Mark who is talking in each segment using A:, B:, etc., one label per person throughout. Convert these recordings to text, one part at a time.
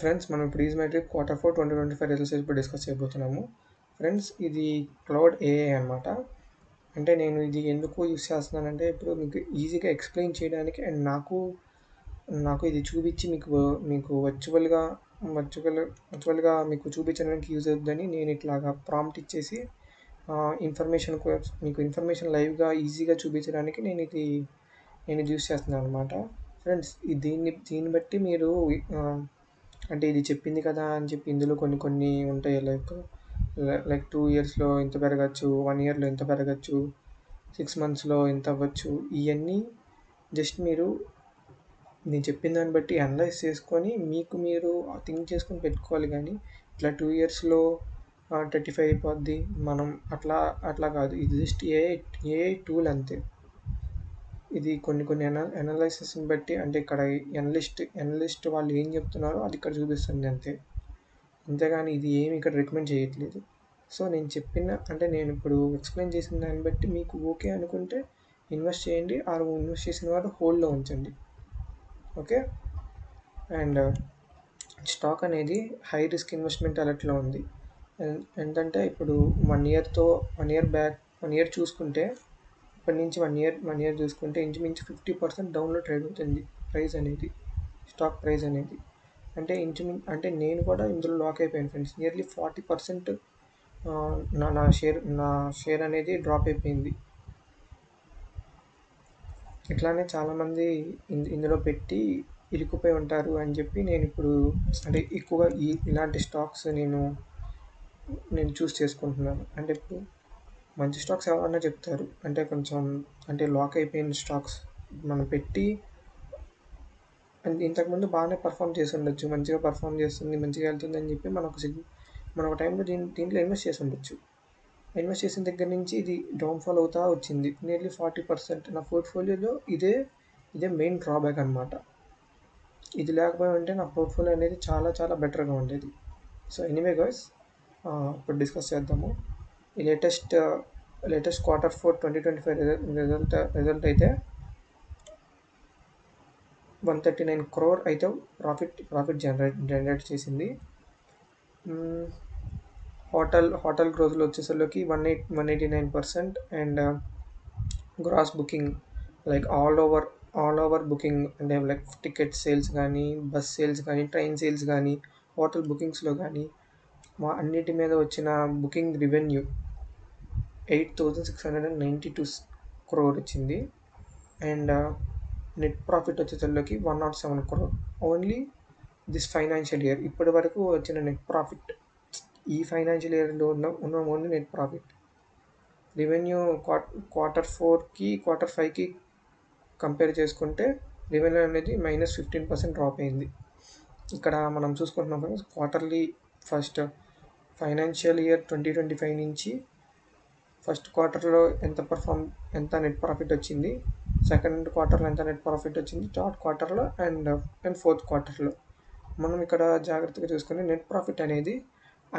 A: Friends, మనం ఇప్పుడు is my trip Q4 2025 results ఇప్పుడు డిస్కస్ చేయబోతున్నాము. ఫ్రెండ్స్, ఇది క్లౌడ్ ఏఐ అనమాట. అంటే నేను ఇది ఎందుకు యూస్ చేస్తున్నానంటే ఇప్పుడు మీకు ఈజీగా ఎక్స్ప్లెయిన్ చేయడానికి అండ్ నాకు ఇది చూపించి మీకు వర్చువల్గా మీకు చూపించడానికి యూజ్ అవుతుందని నేను ఇట్లాగా ప్రాంప్ట్ ఇచ్చేసి మీకు ఇన్ఫర్మేషన్ లైవ్గా ఈజీగా చూపించడానికి నేను ఇది యూస్ చేస్తున్నాను అనమాట. ఫ్రెండ్స్, దీన్ని బట్టి మీరు అంటే ఇది చెప్పింది కదా అని చెప్పి ఇందులో కొన్ని ఉంటాయి. లైక్ 2 ఇయర్స్లో ఇంత పెరగచ్చు, 1 ఇయర్లో ఇంత పెరగచ్చు, 6 మంత్స్లో ఇంత అవ్వచ్చు. ఇవన్నీ జస్ట్ నేను చెప్పిన దాన్ని బట్టి అనలైజ్ చేసుకొని మీరు థింక్ చేసుకొని పెట్టుకోవాలి. కానీ ఇట్లా 2 ఇయర్స్లో 35 అయిపోద్ది మనం అట్లా కాదు. ఇది జస్ట్ ఏఐ టూల్ అంతే. ఇది కొన్ని అనాలైసిస్ని బట్టి, అంటే ఇక్కడ ఎనలిస్ట్ వాళ్ళు ఏం చెప్తున్నారో అది ఇక్కడ చూపిస్తుంది అంతే. అంతేగాని ఇది ఏమి ఇక్కడ రికమెండ్ చేయట్లేదు. సో నేను ఇప్పుడు ఎక్స్ప్లెయిన్ చేసిన దాన్ని బట్టి మీకు ఓకే అనుకుంటే ఇన్వెస్ట్ చేయండి, ఇన్వెస్ట్ చేసిన వారు హోల్డ్లో ఉంచండి. ఓకే. అండ్ స్టాక్ అనేది హై రిస్క్ ఇన్వెస్ట్మెంట్ అలర్ట్లో ఉంది. ఏంటంటే ఇప్పుడు 1 ఇయర్ చూసుకుంటే, ఇప్పటి నుంచి 1 ఇయర్ చూసుకుంటే ఇంచుమించు 50% డౌన్లో ట్రేడ్ అవుతుంది స్టాక్ ప్రైస్ అనేది. అంటే నేను కూడా ఇందులో లాక్ అయిపోయాను ఫ్రెండ్స్. నియర్లీ 40% నా షేర్ అనేది డ్రాప్ అయిపోయింది. ఇట్లానే చాలామంది ఇందులో పెట్టి ఇరుక్కుపోయి ఉంటారు అని చెప్పి నేను ఇప్పుడు అంటే ఎక్కువగా ఇలాంటి స్టాక్స్ నేను చూస్ చేసుకుంటున్నాను. అంటే ఇప్పుడు మంచి స్టాక్స్ ఎవరన్నా చెప్తారు, అంటే లాక్ అయిపోయిన స్టాక్స్ మనం పెట్టి ఇంతకుముందు బాగానే పర్ఫామ్ చేసి ఉండొచ్చు, మంచిగా పర్ఫామ్ చేస్తుంది, మంచిగా వెళ్తుంది అని చెప్పి మన ఒక టైంలో దీంట్లో ఇన్వెస్ట్ చేసి ఉండొచ్చు. ఇన్వెస్ట్ చేసిన దగ్గర నుంచి ఇది డౌన్ఫాల్ అవుతూ వచ్చింది. నియర్లీ 40% నా పోర్ట్ఫోలియోలో ఇదే మెయిన్ డ్రాబ్యాక్ అనమాట. ఇది లేకపోయి ఉంటే నా పోర్ట్ఫోలియో అనేది చాలా చాలా బెటర్గా ఉండేది. సో ఎనీవే గైస్, ఇప్పుడు డిస్కస్ చేద్దాము. ఈ లేటెస్ట్ Q4 2025 రిజల్ట్ అయితే 139 crore అయితే ప్రాఫిట్ జనరేట్ చేసింది. హోటల్ గ్రోత్లో వచ్చేసరికి 189% and gross booking like all over booking, అంటే లైక్ టికెట్ సేల్స్ కానీ, బస్ సేల్స్ కానీ, ట్రైన్ సేల్స్ కానీ, హోటల్ బుకింగ్స్లో కానీ అన్నిటి మీద వచ్చిన బుకింగ్ రెవెన్యూ 8,692 crore వచ్చింది. అండ్ నెట్ ప్రాఫిట్ వచ్చేసరికి 107 crore only this financial year. ఇప్పటి వరకు వచ్చిన నెట్ ప్రాఫిట్, ఈ ఫైనాన్షియల్ ఇయర్లో ఉన్న ఓన్లీ నెట్ ప్రాఫిట్. రెవెన్యూ Q4కి Q5కి కంపేర్ చేసుకుంటే రెవెన్యూ అనేది -15% డ్రాప్ అయింది. ఇక్కడ మనం చూసుకుంటున్నాం ఫ్రెండ్స్, క్వార్టర్లీ ఫైనాన్షియల్ ఇయర్ 2025 నుంచి ఫస్ట్ క్వార్టర్లో ఎంత నెట్ ప్రాఫిట్ వచ్చింది, సెకండ్ క్వార్టర్లో ఎంత నెట్ ప్రాఫిట్ వచ్చింది, థర్డ్ క్వార్టర్లో అండ్ ఫోర్త్ క్వార్టర్లో మనం ఇక్కడ జాగ్రత్తగా చూసుకుని నెట్ ప్రాఫిట్ అనేది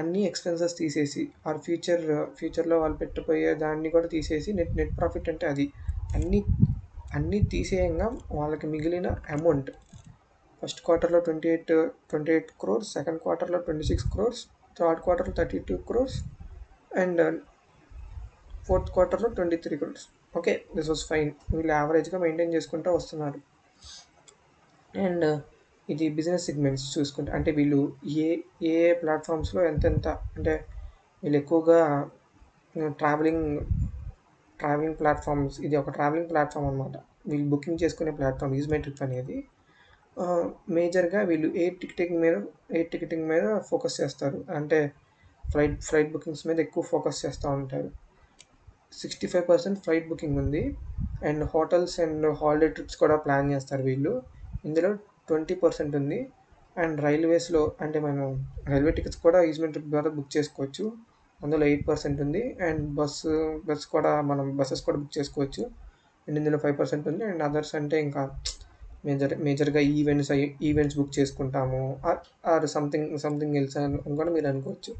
A: అన్ని ఎక్స్పెన్సెస్ తీసేసి ఫ్యూచర్లో వాళ్ళు పెట్టబోయే దాన్ని కూడా తీసేసి నెట్ ప్రాఫిట్ అంటే అది అన్నీ తీసేయంగా వాళ్ళకి మిగిలిన అమౌంట్ ఫస్ట్ క్వార్టర్లో 28 crores, సెకండ్ క్వార్టర్లో 26 crores, థర్డ్ క్వార్టర్లో 32 crores అండ్ ఫోర్త్ క్వార్టర్లో 23 crores. Okay, this was fine. వీళ్ళు యావరేజ్గా మెయింటైన్ చేసుకుంటూ వస్తున్నారు. అండ్ ఇది బిజినెస్ సెగ్మెంట్స్ చూసుకుంటే, అంటే వీళ్ళు ఏ ప్లాట్ఫామ్స్లో ఎంతెంత, అంటే వీళ్ళు ఎక్కువగా ట్రావెలింగ్ ప్లాట్ఫామ్స్, ఇది ఒక ట్రావెలింగ్ ప్లాట్ఫామ్ అనమాట. వీళ్ళు బుకింగ్ చేసుకునే ప్లాట్ఫామ్ ఈజ్ మై ట్రిప్ అనేది. మేజర్గా వీళ్ళు ఎయిర్ టికెటింగ్ మీద ఫోకస్ చేస్తారు. అంటే ఫ్లైట్ బుకింగ్స్ మీద ఎక్కువ ఫోకస్ చేస్తూ ఉంటారు. 65% ఫ్లైట్ బుకింగ్ ఉంది. And hotels and holiday trips కూడా ప్లాన్ చేస్తారు వీళ్ళు. ఇందులో 20% ఉంది. అండ్ రైల్వేస్లో, అంటే మనం రైల్వే టికెట్స్ కూడా ఈజ్ మై ట్రిప్ ద్వారా బుక్ చేసుకోవచ్చు. అందులో 8% ఉంది. అండ్ బస్సెస్ కూడా బుక్ చేసుకోవచ్చు. అండ్ ఇందులో 5% ఉంది. అండ్ అదర్స్ అంటే ఇంకా మేజర్గా ఈవెంట్స్ బుక్ చేసుకుంటాము ఆర్ సంథింగ్ ఎల్స్ అని కూడా మీరు అనుకోవచ్చు.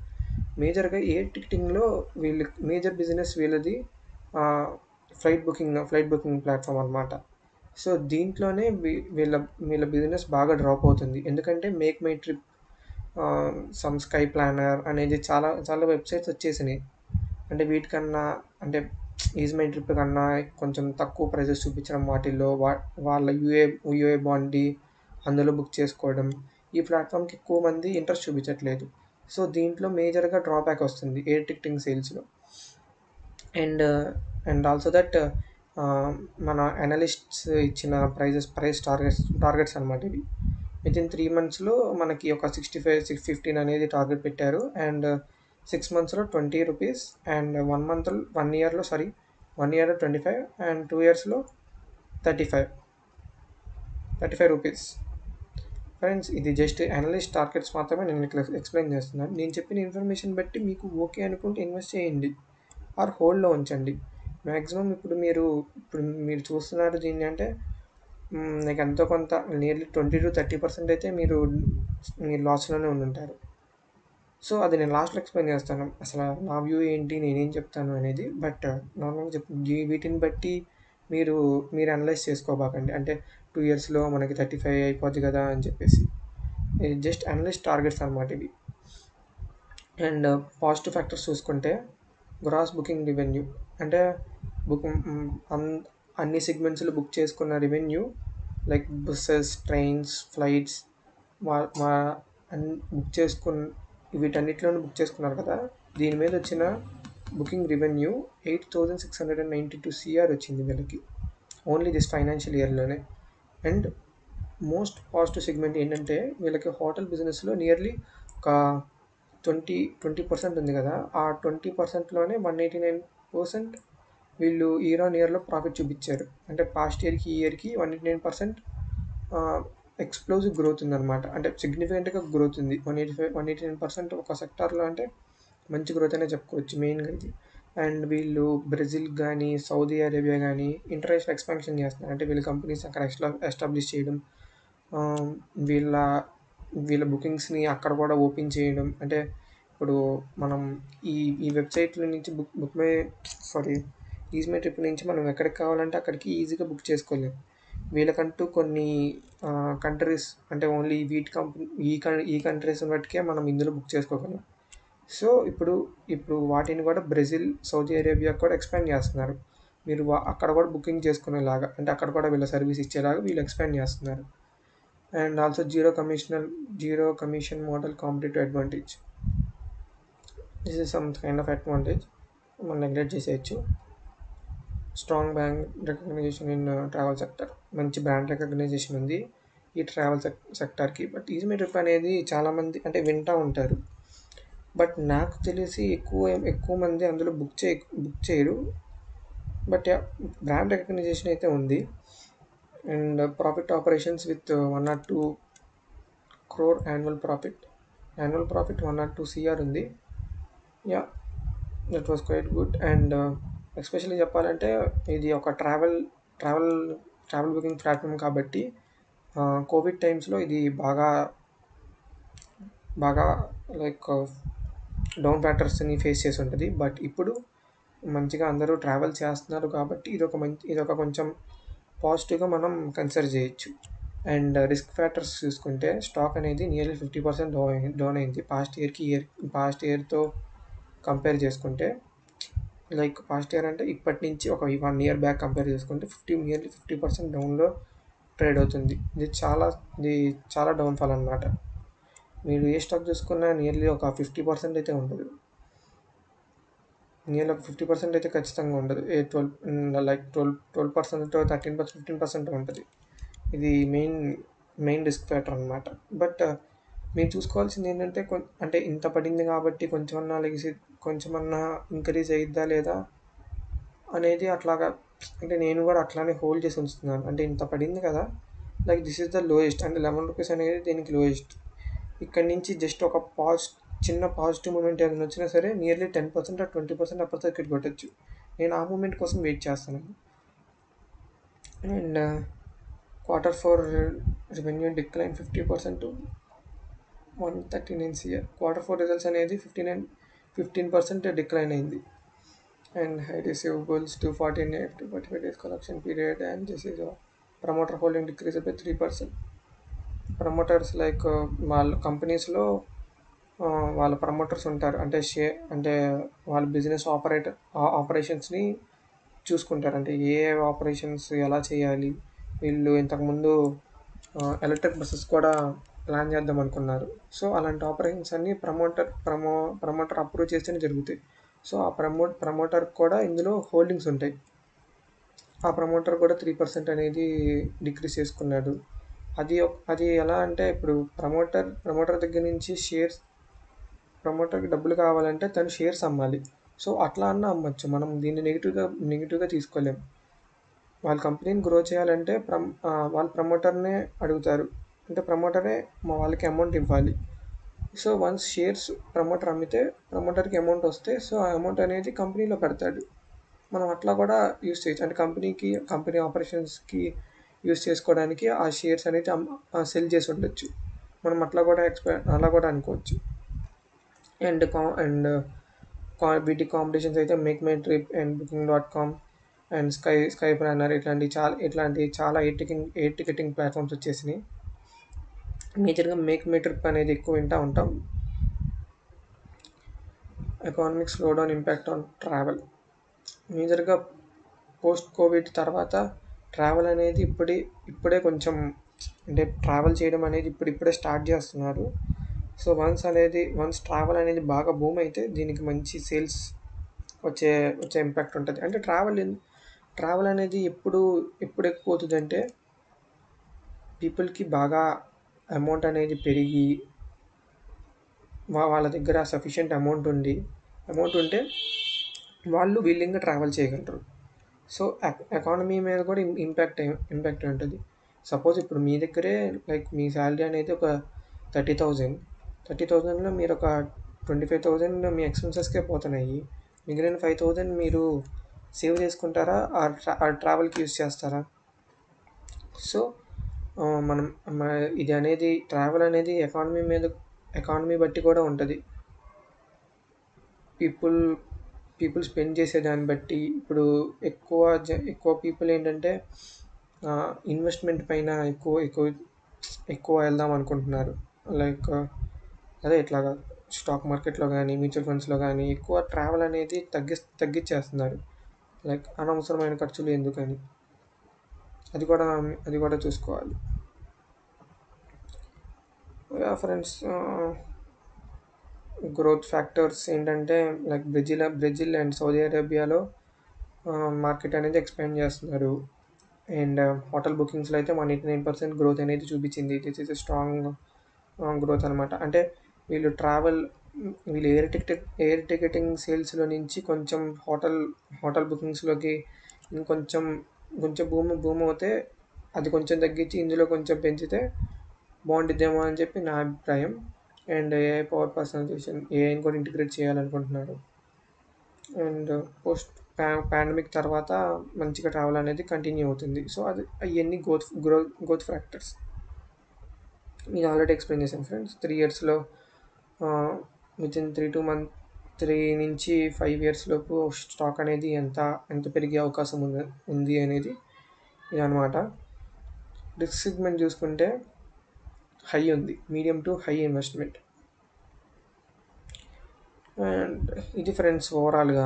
A: మేజర్గా ఎయిర్ టికెటింగ్లో మేజర్ బిజినెస్ వీళ్ళది ఫ్లైట్ బుకింగ్ ప్లాట్ఫామ్ అనమాట. సో దీంట్లోనే వీళ్ళ బిజినెస్ బాగా డ్రాప్ అవుతుంది. ఎందుకంటే make my trip some sky planner అనేది చాలా చాలా వెబ్‌సైట్స్ వచ్చేసినాయి. అంటే వీటికన్నా అంటే ఈజ్ మై ట్రిప్ కన్నా కొంచెం తక్కువ ప్రైజెస్ చూపించడం వాటిల్లో వాళ్ళ యూఏ బాండి అందులో బుక్ చేసుకోవడం. ఈ ప్లాట్‌ఫామ్‌కి ఎక్కువ మంది ఇంట్రెస్ట్ చూపించట్లేదు. సో, దీంట్లో మేజర్‌గా డ్రాబ్యాక్ వస్తుంది ఎయిర్ టికెటింగ్ సేల్స్‌లో. అండ్ అండ్ ఆల్సో దట్ మన అనలిస్ట్స్ ఇచ్చిన ప్రైస్ టార్గెట్స్ అనమాట ఇవి. వితిన్ 3 మంత్స్‌లో మనకి ఒక 65, 15 అనేది టార్గెట్ పెట్టారు. అండ్ 6 మంత్స్‌లో ₹20 అండ్ 1 ఇయర్‌లో 25 అండ్ 2 ఇయర్స్‌లో 35, ₹35. ఫ్రెండ్స్ ఇది జస్ట్ అనలిస్ట్ టార్గెట్స్ మాత్రమే నేను ఇక్కడ ఎక్స్‌ప్లెయిన్ చేస్తున్నాను. నేను చెప్పిన ఇన్ఫర్మేషన్ బట్టి మీకు ఓకే అనుకుంటే ఇన్వెస్ట్ చేయండి. ఆర్ హోల్డ్‌లో ఉంచండి. మాక్సిమం ఇప్పుడు మీరు చూస్తున్నారు దీన్ని అంటే మీకు ఎంతో కొంత నియర్లీ 20-30% అయితే మీరు లాస్‌లోనే ఉండుంటారు. సో, అది నేను లాస్ట్‌లో ఎక్స్‌ప్లెయిన్ చేస్తాను. అసల నా వ్యూ ఏంటి? నేనేం చెప్తాను అనేది. బట్ నార్మల్‌గా వీటిని బట్టి మీరు మీరు అనలైజ్ చేసుకోబాకండి. అంటే 2 ఇయర్స్‌లో మనకి 35 అయిపోద్ది కదా! అని చెప్పేసి. ఇది జస్ట్ అనలిస్ట్ టార్గెట్స్ అనమాట ఇవి. అండ్ పాజిటివ్ ఫ్యాక్టర్స్ చూసుకుంటే గ్రాస్ బుకింగ్ రెవెన్యూ అంటే బుక్ హ్మ్, అన్ అన్ని సెగ్మెంట్స్‌లో బుక్ చేసుకున్న revenue like buses, trains, flights మా మా అన్ బుక్ చేసుకున్ వీటన్నిటిలోనూ బుక్ చేసుకున్నారు కదా! దీని మీద వచ్చిన బుకింగ్ రెవెన్యూ 8,692 సీఆర్ వచ్చింది వీళ్ళకి. ఓన్లీ దిస్ ఫైనాన్షియల్ ఇయర్‌లోనే. అండ్ మోస్ట్ పాజిటివ్ సెగ్మెంట్ ఏంటంటే వీళ్ళకి హోటల్ బిజినెస్‌లో నియర్లీ ఒక 20% ఉంది కదా! ఆ 20%లోనే 189% వీళ్ళు ఇయర్ ఆన్ ఇయర్‌లో ప్రాఫిట్ చూపిచ్చారు. అంటే పాస్ట్ ఇయర్‌కి, ఈ ఇయర్‌కి 189% ఆహ్, ఎక్స్‌ప్లోజివ్ గ్రోత్ ఉందనమాట. అంటే సిగ్నిఫికెంట్‌గా గ్రోత్ ఉంది. 189% ఒక సెక్టార్‌లో అంటే మంచి గ్రోత్ అనే చెప్పుకోవచ్చు మెయిన్‌గా ఇది. అండ్ వీళ్ళు బ్రెజిల్ గానీ, సౌదీ అరేబియా గానీ ఇంటర్నేషనల్ ఎక్స్‌పాన్షన్ చేస్తున్నారు. అంటే వీళ్ళ కంపెనీస్ అక్కడ ఎస్టాబ్లిష్ చేయడం. ఆహ్, వీళ్ళ వీళ్ళ బుకింగ్స్‌ని అక్కడ కూడా ఓపెన్ చేయడం. అంటే ఇప్పుడు మనం ఈ ఈ వెబ్‌సైట్‌ల నుంచి book my sorry is my trip నుంచి మనం ఎక్కడికి కావాలంటే అక్కడికి ఈజీగా బుక్ చేసుకోలేం. వీళ్ళకంటూ కొన్ని కంట్రీస్ అంటే ఓన్లీ వీటి కంపెనీ ఈ కంట్రీస్ మట్టుకే మనం ఇందులో బుక్ చేసుకోగలం. సో, ఇప్పుడు వాటిని కూడా బ్రెజిల్, సౌదీ అరేబియాకి కూడా ఎక్స్‌పాండ్ చేస్తున్నారు. మీరు అక్కడ కూడా బుకింగ్ చేసుకునేలాగా అంటే అక్కడ కూడా వీళ్ళ సర్వీస్ ఇచ్చేలాగా వీళ్ళు ఎక్స్‌పాండ్ చేస్తున్నారు. And also zero commission model competitive advantage. This is some kind of advantage. మనం నెగ్లెక్ట్ చేసేయొచ్చు. Strong brand recognition in travel sector. మంచి బ్రాండ్ రికగ్నైజేషన్ ఉంది ఈ ట్రావెల్ సెక్టార్‌కి. బట్ ఈజ్ ట్రిప్ అనేది చాలామంది అంటే వింటా ఉంటారు. బట్ నాకు తెలిసి ఎక్కువ మంది అందులో బుక్ చేయరు. But yeah! బ్రాండ్ రికగ్నైజేషన్ అయితే ఉంది. And profit operations with 1 or 2 crore annual profit. Annual profit 1 or 2 CR ఉంది. Yeah! That was quite good. And especially చెప్పాలంటే ఇది ఒక ట్రావెల్ ట్రావెల్ బుకింగ్ ప్లాట్‌ఫామ్ కాబట్టి కోవిడ్ టైమ్స్‌లో ఇది బాగా బాగా లైక్ డౌన్ ఫ్యాక్టర్స్‌ని ఫేస్ చేసి ఉంటది. బట్ ఇప్పుడు మంచిగా అందరూ ట్రావెల్ చేస్తున్నారు కాబట్టి ఇదొక కొంచెం పాజిటివ్‌గా మనం కన్సిడర్ చేయొచ్చు. అండ్ రిస్క్ ఫ్యాక్టర్స్ చూసుకుంటే స్టాక్ అనేది నియర్లీ 50% డౌన్ అయింది. పాస్ట్ ఇయర్‌తో కంపేర్ చేసుకుంటే లైక్ పాస్ట్ ఇయర్ అంటే ఇప్పటి నుంచి ఒక 1 ఇయర్ బ్యాక్ కంపేర్ చేసుకుంటే నియర్లీ 50% డౌన్‌లో ట్రేడ్ అవుతుంది. ఇది చాలా డౌన్‌ఫాల్ అనమాట. మీరు ఏ స్టాక్ చూసుకున్నా నియర్లీ ఒక 50% అయితే ఉండదు. నియర్లీ ఒక 50% అయితే ఖచ్చితంగా ఉండదు. లైక్ 12% 13%, 15% ఉంటది. ఇది మెయిన్ రిస్క్ ఫ్యాక్టర్ అనమాట. బట్ మీరు చూసుకోవాల్సింది ఏంటంటే అంటే ఇంత పడింది కాబట్టి కొంచెమన్నా ఇంక్రీజ్ అయ్యిద్దా లేదా అనేది అట్లాగా అంటే నేను కూడా అట్లానే హోల్డ్ చేసి ఉంచుతున్నాను. అంటే ఇంత పడింది కదా! Like this is the lowest అంటే ₹11 అనేది దీనికి లోయెస్ట్. ఇక్కడి నుంచి జస్ట్ ఒక చిన్న పాజిటివ్ మూమెంట్ ఏదైనా వచ్చినా సరే నియర్లీ 10% ఆర్ 20% అప్పటితో ఇక్కడ కొట్టొచ్చు. నేను ఆ మూమెంట్ కోసం వెయిట్ చేస్తున్నాను. And Q4 revenue decline 50% to 139 CR. Q4 results అనేది 15% డిక్లైన్ అయింది. And high receivables 245 days collection period and this is a promoter holding decreased by 3%. Promoters like వాళ్ళ కంపెనీస్‌లో వాళ్ళ ప్రమోటర్స్ ఉంటారు. అంటే వాళ్ళ బిజినెస్ ఆపరేషన్స్‌ని చూసుకుంటారు. అంటే ఏ ఆపరేషన్స్ ఎలా చేయాలి? వీళ్ళు ఇంతకుముందు ఎలక్ట్రిక్ బసెస్ కూడా ప్లాన్ చేద్దాం అనుకున్నారు. సో, అలాంటి ఆపరేషన్స్ అన్నీ ప్రమోటర్ అప్రూవ్ చేస్తేనే జరుగుతాయి. సో, ఆ ప్రమోటర్‌కి కూడా ఇందులో హోల్డింగ్స్ ఉంటాయి. ఆ ప్రమోటర్ కూడా 3% అనేది డిక్రీజ్ చేసుకున్నాడు. అది ఎలా అంటే ఇప్పుడు ప్రమోటర్ దగ్గర నుంచి ప్రమోటర్‌కి డబ్బులు కావాలంటే తను షేర్స్ అమ్మాలి. సో, అట్లా అన్నా అమ్మొచ్చు. మనం దీన్ని నెగెటివ్‌గా తీసుకోలేం. వాళ్ళ కంపెనీని గ్రో చేయాలంటే వాళ్ళు ప్రమోటర్‌నే అడుగుతారు. అంటే ప్రమోటరే వాళ్ళకి అమౌంట్ ఇవ్వాలి. సో, వన్స్ షేర్స్ ప్రమోటర్ అమ్మితే ప్రమోటర్‌కి అమౌంట్ వస్తే సో, ఆ అమౌంట్ అనేది కంపెనీలో పెడతాడు. మనం అట్లా కూడా యూజ్ చేయొచ్చు. అంటే కంపెనీ ఆపరేషన్స్‌కి యూజ్ చేసుకోవడానికి ఆ షేర్స్ అనేది సెల్ చేసి ఉండొచ్చు. మనం అలా కూడా అనుకోవచ్చు. అండ్ కా అండ్ వీటి కాంపిటీషన్స్ అయితే make my trip and booking.com and sky planner ఇట్లాంటి చాలా ఎయిర్ టికెటింగ్ ప్లాట్ఫామ్స్ వచ్చేసినాయి. మేజర్‌గా మేక్ మై ట్రిప్ అనేది ఎక్కువ వింటా ఉంటాం. Economic slowdown impact on travel. మేజర్‌గా పోస్ట్ కోవిడ్ తర్వాత ట్రావెల్ అనేది ఇప్పుడే కొంచెం అంటే ట్రావెల్ చేయడం అనేది ఇప్పుడిప్పుడే స్టార్ట్ చేస్తున్నారు. సో, వన్స్ ట్రావెల్ అనేది బాగా బూమ్ అయితే దీనికి మంచి సేల్స్ వచ్చే వచ్చే ఇంపాక్ట్ ఉంటది. అంటే ట్రావెల్ అనేది ఎప్పుడు ఎక్కువ అవుతదంటే పీపుల్‌కి బాగా అమౌంట్ అనేది పెరిగి వాళ్ళ దగ్గర సఫిషియంట్ అమౌంట్ ఉంటే వాళ్ళు విల్లింగ్‌గా ట్రావెల్ చేయగలరు. సో, ఎకానమీ మీద కూడా ఇంపాక్ట్ ఉంటది. సపోజ్ ఇప్పుడు మీ దగ్గరే మీ సాలరీ అనేది ఒక 30,000 30,000లో మీరొక 25,000 మీ ఎక్స్‌పెన్సెస్‌కే పోతున్నాయి. మిగిలిన 5,000 మీరు సేవ్ చేసుకుంటారా? ట్రావెల్‌కి యూజ్ చేస్తారా? సో, మనం మ ఇది అనేది ట్రావెల్ అనేది ఎకానమీ బట్టి కూడా ఉంటది. పీపుల్ పీపుల్ స్పెండ్ చేసే దాన్ని బట్టి ఇప్పుడు ఎక్కువ పీపుల్ ఏంటంటే ఇన్వెస్ట్మెంట్ పైన ఎక్కువ వెళ్దాం అనుకుంటున్నారు. లైక్ అదే ఇట్లాగా స్టాక్ మార్కెట్‌లో గానీ, మ్యూచువల్ ఫండ్స్‌లో గానీ ఎక్కువ ట్రావెల్ అనేది తగ్గిచ్చేస్తున్నారు. లైక్ అనవసరమైన ఖర్చులు ఎందుకని. అది కూడా చూసుకోవాలి. యాహ్! ఫ్రెండ్స్ గ్రోత్ ఫ్యాక్టర్స్ ఏంటంటే లైక్ బ్రెజిల్ అండ్ సౌదీ అరేబియాలో మార్కెట్ అనేది ఎక్స్పాండ్ చేస్తున్నారు. అండ్ హోటల్ బుకింగ్స్‌లో అయితే 189% గ్రోత్ అనేది చూపించింది. This is a strong growth అనమాట. అంటే వీళ్ళు ట్రావెల్ వీళ్ళు ఎయిర్ టికెటింగ్ సేల్స్‌లో నుంచి కొంచెం హోటల్ బుకింగ్స్‌లోకి ఇంకొంచెం కొంచెం బూమ్ అవుతే అది కొంచెం తగ్గించి ఇందులో కొంచెం పెంచితే బావుండిద్దేమో అని చెప్పి నా అభిప్రాయం. అండ్ ఏఐని కూడా ఇంటిగ్రేట్ చేయాలనుకుంటున్నారు. అండ్ పోస్ట్ పాండమిక్ తర్వాత మంచిగా ట్రావెల్ అనేది కంటిన్యూ అవుతుంది. సో, అయన్నీ గ్రోత్ ఫ్యాక్టర్స్. నేను ఆల్రెడీ ఎక్స్‌ప్లెయిన్ చేశాను ఫ్రెండ్స్. 3 ఇయర్స్‌లో వితిన్ 3 నుంచి 5 ఇయర్స్ లోపు స్టాక్ అనేది ఎంత పెరిగే అవకాశం ఉంది అనేది ఇదనమాట. రిస్క్ సెగ్మెంట్ చూసుకుంటే హై ఉంది. Medium to high investment. And ఇది ఫ్రెండ్స్ ఓవరాల్‌గా.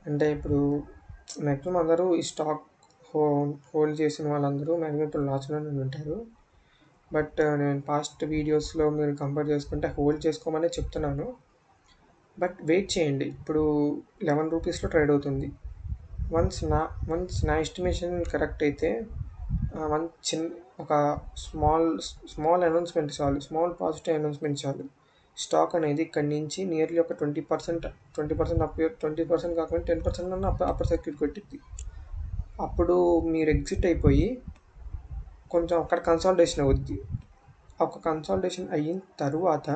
A: అంటే ఇప్పుడు మాక్సిమం అందరూ ఈ స్టాక్ హోల్డ్ చేసిన వాళ్ళందరూ మాక్సిమం ఇప్పుడు లాస్‌లోనే ఉంటారు. బట్ నేను పాస్ట్ వీడియోస్‌లో మీరు కంపేర్ చేసుకుంటే హోల్డ్ చేసుకోమనే చెప్తున్నాను. బట్ వెయిట్ చేయండి. ఇప్పుడు ₹11 ట్రేడ్ అవుతుంది. వన్స్ నా ఎస్టిమేషన్ కరెక్ట్ అయితే వన్ చిన్ ఒక స్మాల్ స్మాల్ అనౌన్స్‌మెంట్ చాలు. స్మాల్ పాజిటివ్ అనౌన్స్‌మెంట్ చాలు. స్టాక్ అనేది ఇక్కడి నుంచి నియర్లీ ఒక 20% 20% కాకుండా 10% అన్నా అప్పర్ సర్క్యూట్ కొట్టిద్ది. అప్పుడు మీరు ఎగ్జిట్ అయిపోయి కొంచెం అక్కడ కన్సాలిడేషన్ అవుద్ది. ఒక కన్సాలిడేషన్ అయిన తరువాత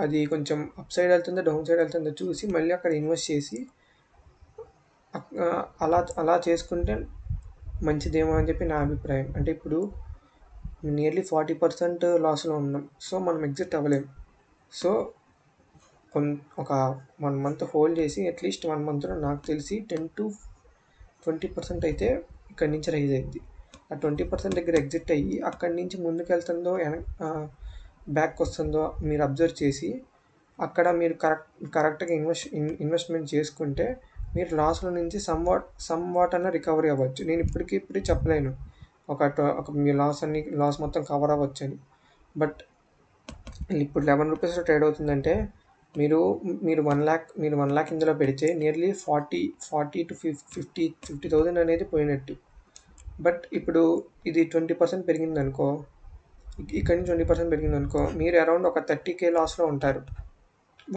A: అది కొంచెం అప్ సైడ్ వెళ్తుందా, డౌన్ సైడ్ వెళ్తుందా చూసి మళ్ళీ అక్కడ ఇన్వెస్ట్ చేసి అలా చేసుకుంటే మంచిదేమో అని చెప్పి నా అభిప్రాయం. అంటే ఇప్పుడు నియర్లీ 40% లాస్‌లో ఉన్నాం. సో, మనం ఎగ్జిట్ అవ్వలేం. సో, ఒక 1 మంత్ హోల్డ్ చేసి అట్‌లీస్ట్ 1 మంత్‌లో నాకు తెలిసి 10-20% అయితే ఇక్కడి నుంచి రైజ్ అయిద్ది. ఆ 20% దగ్గర ఎగ్జిట్ అయ్యి అక్కడి నుంచి ముందుకెళ్తుందో బ్యాక్ వస్తుందో మీరు అబ్జర్వ్ చేసి అక్కడ మీరు కరెక్ట్గా ఇన్వెస్ట్మెంట్ చేసుకుంటే మీరు లాస్లో నుంచి సమ్ వాట్ అన్న రికవరీ అవ్వచ్చు. నేను ఇప్పుడు చెప్పలేను ఒక మీ లాస్ మొత్తం కవర్ అవ్వచ్చు అని. బట్ ఇప్పుడు ₹11 ట్రేడ్ అవుతుందంటే మీరు 1 lakh ఇందులో పెడితే నియర్లీ 50,000 అనేది పోయినట్టు. బట్ ఇప్పుడు ఇది 20% పెరిగిందనుకో, ఇక్కడ నుంచి 20% పెరిగిందనుకో, మీరు అరౌండ్ ఒక 30K లాస్లో ఉంటారు.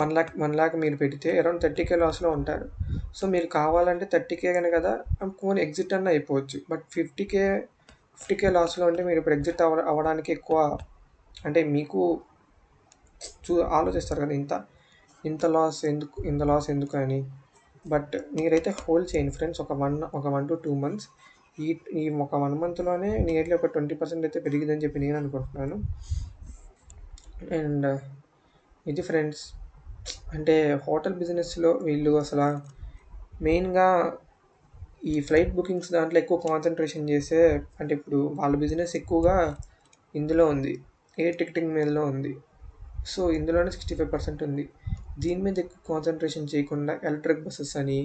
A: 1 lakh మీరు పెడితే అరౌండ్ 30K లాస్లో ఉంటారు. సో మీరు కావాలంటే 30K కదా పోనీ ఎగ్జిట్ అన్న అయిపోవచ్చు. బట్ 50K లాస్లో ఉంటే మీరు ఇప్పుడు ఎగ్జిట్ అవ్వడానికి ఎక్కువ అంటే మీకు ఆలోచిస్తారు కదా ఇంత లాస్ ఎందుకు అని. బట్ మీరైతే హోల్డ్ చేయండి ఫ్రెండ్స్. ఒక 1 to 2 months. ఈ ఒక 1 monthలోనే నియర్లీ ఒక 20% అయితే పెరిగిందని చెప్పి నేను అనుకుంటున్నాను. అండ్ ఇది ఫ్రెండ్స్. అంటే హోటల్ బిజినెస్లో వీళ్ళు అసలు మెయిన్గా ఈ ఫ్లైట్ బుకింగ్స్ దాంట్లో ఎక్కువ కాన్సన్ట్రేషన్ చేసే, అంటే ఇప్పుడు వాళ్ళ బిజినెస్ ఎక్కువగా ఇందులో ఉంది, ఎయిర్ టికెటింగ్ మీదలో ఉంది. సో ఇందులోనే 65% ఉంది. దీని మీద ఎక్కువ కాన్సన్ట్రేషన్ చేయకుండా ఎలక్ట్రిక్ బస్సెస్ అని,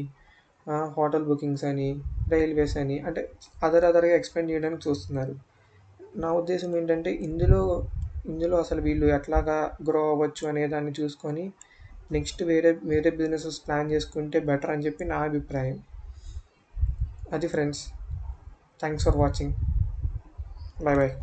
A: హోటల్ బుకింగ్స్ అని, రైల్వేస్ అని అంటే అదర్గా ఎక్స్పెండ్ చేయడానికి చూస్తున్నారు. నా ఉద్దేశం ఏంటంటే ఇందులో అసలు వీళ్ళు ఎట్లాగా గ్రో అవ్వచ్చు అనే దాన్ని చూసుకొని నెక్స్ట్ వేరే బిజినెసెస్ ప్లాన్ చేసుకుంటే బెటర్ అని చెప్పి నా అభిప్రాయం. అది friends. Thanks for watching. Bye bye.